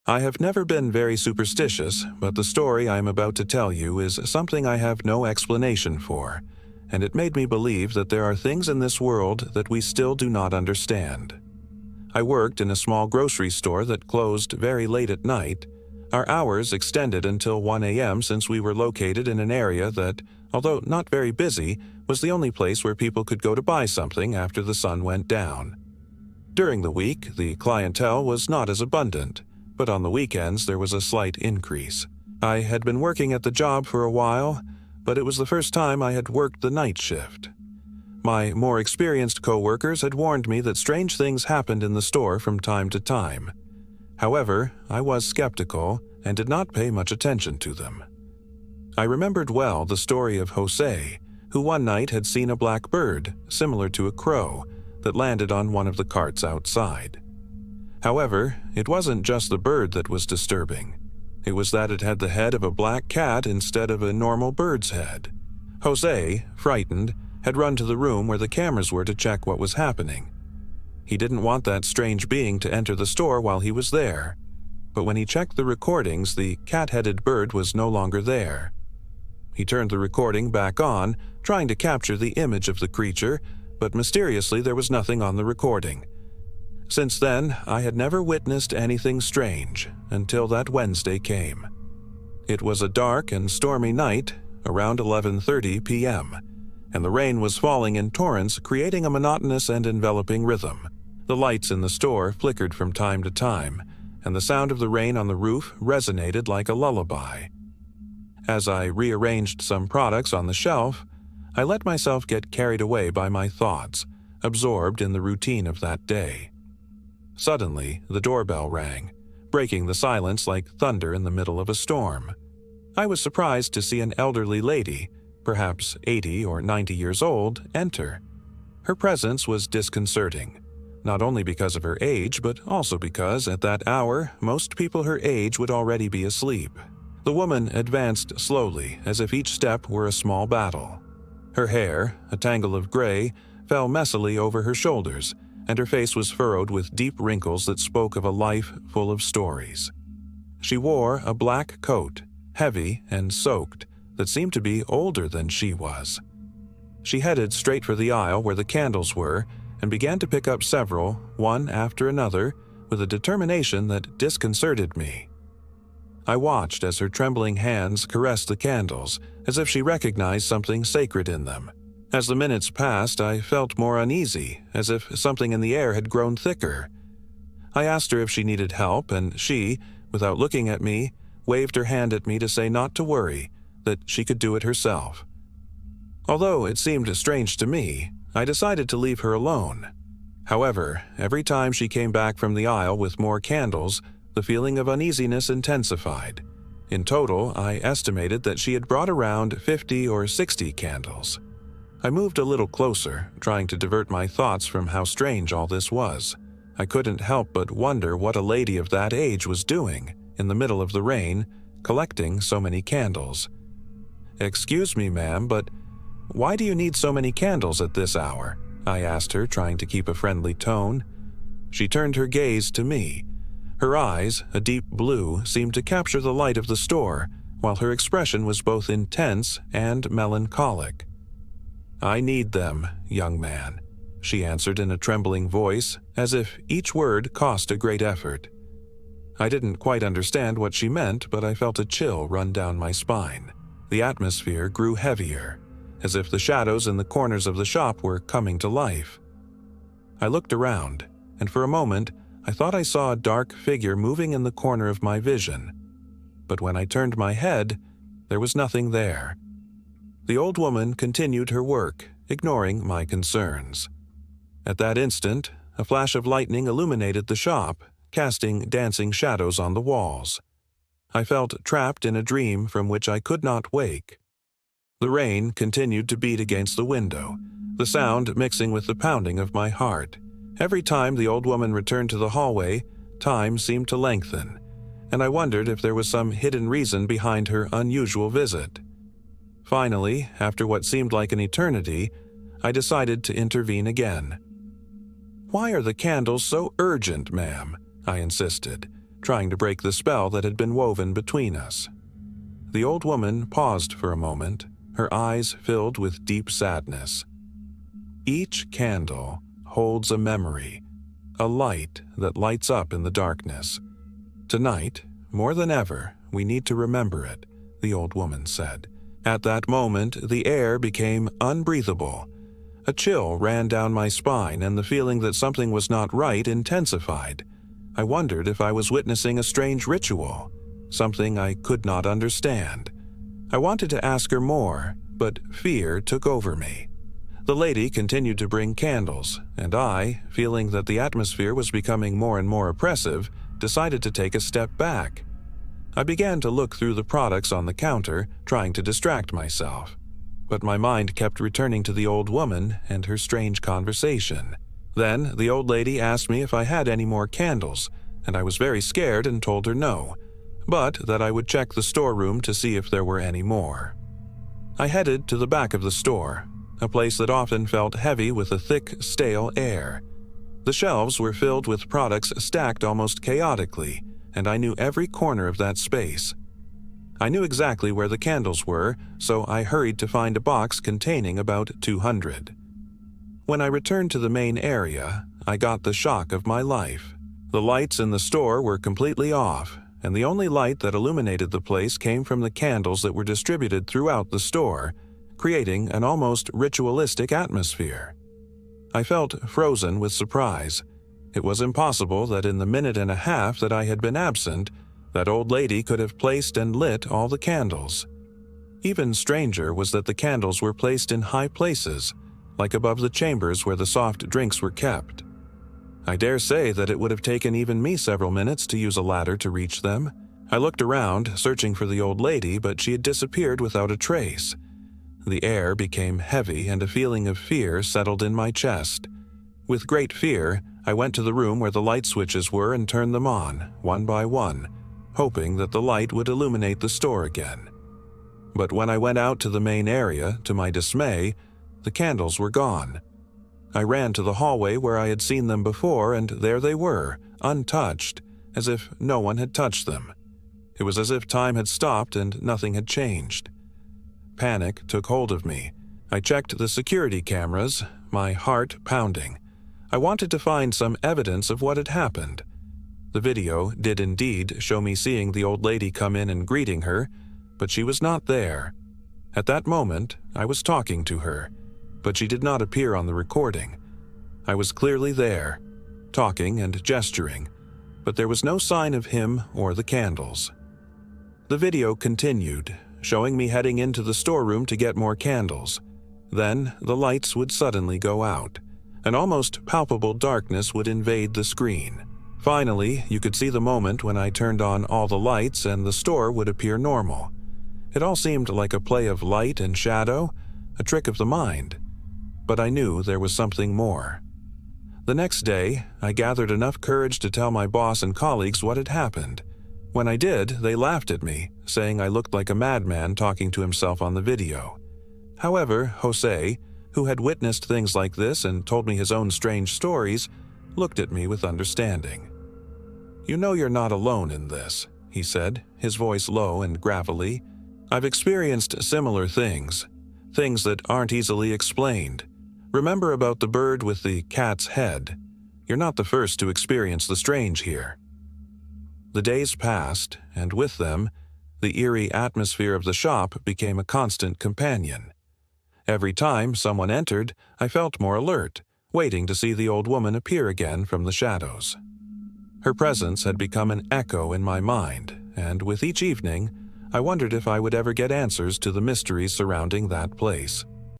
I have never been very superstitious, but the story I am about to tell you is something I have no explanation for, and it made me believe that there are things in this world that we still do not understand. I worked in a small grocery store that closed very late at night. Our hours extended until 1 a.m. since we were located in an area that, although not very busy, was the only place where people could go to buy something after the sun went down. During the week, the clientele was not as abundant, but on the weekends there was a slight increase. I had been working at the job for a while, but it was the first time I had worked the night shift. My more experienced co-workers had warned me that strange things happened in the store from time to time. However, I was skeptical and did not pay much attention to them. I remembered well the story of Jose, who one night had seen a black bird, similar to a crow, that landed on one of the carts outside. However, it wasn't just the bird that was disturbing. It was that it had the head of a black cat instead of a normal bird's head. Jose, frightened, had run to the room where the cameras were to check what was happening. He didn't want that strange being to enter the store while he was there. But when he checked the recordings, the cat-headed bird was no longer there. He turned the recording back on, trying to capture the image of the creature, but mysteriously there was nothing on the recording. Since then, I had never witnessed anything strange until that Wednesday came. It was a dark and stormy night, around 11:30 p.m., and the rain was falling in torrents, creating a monotonous and enveloping rhythm. The lights in the store flickered from time to time, and the sound of the rain on the roof resonated like a lullaby. As I rearranged some products on the shelf, I let myself get carried away by my thoughts, absorbed in the routine of that day. Suddenly, the doorbell rang, breaking the silence like thunder in the middle of a storm. I was surprised to see an elderly lady, perhaps 80 or 90 years old, enter. Her presence was disconcerting, not only because of her age, but also because, at that hour, most people her age would already be asleep. The woman advanced slowly, as if each step were a small battle. Her hair, a tangle of gray, fell messily over her shoulders, and her face was furrowed with deep wrinkles that spoke of a life full of stories. She wore a black coat, heavy and soaked, that seemed to be older than she was. She headed straight for the aisle where the candles were and began to pick up several, one after another, with a determination that disconcerted me. I watched as her trembling hands caressed the candles, as if she recognized something sacred in them. As the minutes passed, I felt more uneasy, as if something in the air had grown thicker. I asked her if she needed help, and she, without looking at me, waved her hand at me to say not to worry, that she could do it herself. Although it seemed strange to me, I decided to leave her alone. However, every time she came back from the aisle with more candles, the feeling of uneasiness intensified. In total, I estimated that she had brought around 50 or 60 candles. I moved a little closer, trying to divert my thoughts from how strange all this was. I couldn't help but wonder what a lady of that age was doing, in the middle of the rain, collecting so many candles. "Excuse me, ma'am, but why do you need so many candles at this hour?" I asked her, trying to keep a friendly tone. She turned her gaze to me. Her eyes, a deep blue, seemed to capture the light of the store, while her expression was both intense and melancholic. "I need them, young man," she answered in a trembling voice, as if each word cost a great effort. I didn't quite understand what she meant, but I felt a chill run down my spine. The atmosphere grew heavier, as if the shadows in the corners of the shop were coming to life. I looked around, and for a moment, I thought I saw a dark figure moving in the corner of my vision. But when I turned my head, there was nothing there. The old woman continued her work, ignoring my concerns. At that instant, a flash of lightning illuminated the shop, casting dancing shadows on the walls. I felt trapped in a dream from which I could not wake. The rain continued to beat against the window, the sound mixing with the pounding of my heart. Every time the old woman returned to the hallway, time seemed to lengthen, and I wondered if there was some hidden reason behind her unusual visit. Finally, after what seemed like an eternity, I decided to intervene again. "Why are the candles so urgent, ma'am?" I insisted, trying to break the spell that had been woven between us. The old woman paused for a moment, her eyes filled with deep sadness. Each candle holds a memory, a light that lights up in the darkness. Tonight, more than ever, we need to remember it, the old woman said. At that moment, the air became unbreathable. A chill ran down my spine, and the feeling that something was not right intensified. I wondered if I was witnessing a strange ritual, something I could not understand. I wanted to ask her more, but fear took over me. The lady continued to bring candles, and I, feeling that the atmosphere was becoming more and more oppressive, decided to take a step back. I began to look through the products on the counter, trying to distract myself. But my mind kept returning to the old woman and her strange conversation. Then the old lady asked me if I had any more candles, and I was very scared and told her no, but that I would check the storeroom to see if there were any more. I headed to the back of the store, a place that often felt heavy with a thick, stale air. The shelves were filled with products stacked almost chaotically, and I knew every corner of that space. I knew exactly where the candles were, so I hurried to find a box containing about 200. When I returned to the main area, I got the shock of my life. The lights in the store were completely off, and the only light that illuminated the place came from the candles that were distributed throughout the store, creating an almost ritualistic atmosphere. I felt frozen with surprise. It was impossible that in the minute and a half that I had been absent, that old lady could have placed and lit all the candles. Even stranger was that the candles were placed in high places, like above the chambers where the soft drinks were kept. I dare say that it would have taken even me several minutes to use a ladder to reach them. I looked around, searching for the old lady, but she had disappeared without a trace. The air became heavy and a feeling of fear settled in my chest. With great fear, I went to the room where the light switches were and turned them on, one by one, hoping that the light would illuminate the store again. But when I went out to the main area, to my dismay, the candles were gone. I ran to the hallway where I had seen them before, and there they were, untouched, as if no one had touched them. It was as if time had stopped and nothing had changed. Panic took hold of me. I checked the security cameras, my heart pounding. I wanted to find some evidence of what had happened. The video did indeed show me seeing the old lady come in and greeting her, but she was not there. At that moment, I was talking to her, but she did not appear on the recording. I was clearly there, talking and gesturing, but there was no sign of him or the candles. The video continued, showing me heading into the storeroom to get more candles. Then the lights would suddenly go out. An almost palpable darkness would invade the screen. Finally, you could see the moment when I turned on all the lights and the store would appear normal. It all seemed like a play of light and shadow, a trick of the mind. But I knew there was something more. The next day, I gathered enough courage to tell my boss and colleagues what had happened. When I did, they laughed at me, saying I looked like a madman talking to himself on the video. However, Jose, who had witnessed things like this and told me his own strange stories, looked at me with understanding. "You know you're not alone in this," he said, his voice low and gravelly. "I've experienced similar things that aren't easily explained. Remember about the bird with the cat's head. You're not the first to experience the strange here." The days passed, and with them, the eerie atmosphere of the shop became a constant companion. Every time someone entered, I felt more alert, waiting to see the old woman appear again from the shadows. Her presence had become an echo in my mind, and with each evening, I wondered if I would ever get answers to the mysteries surrounding that place.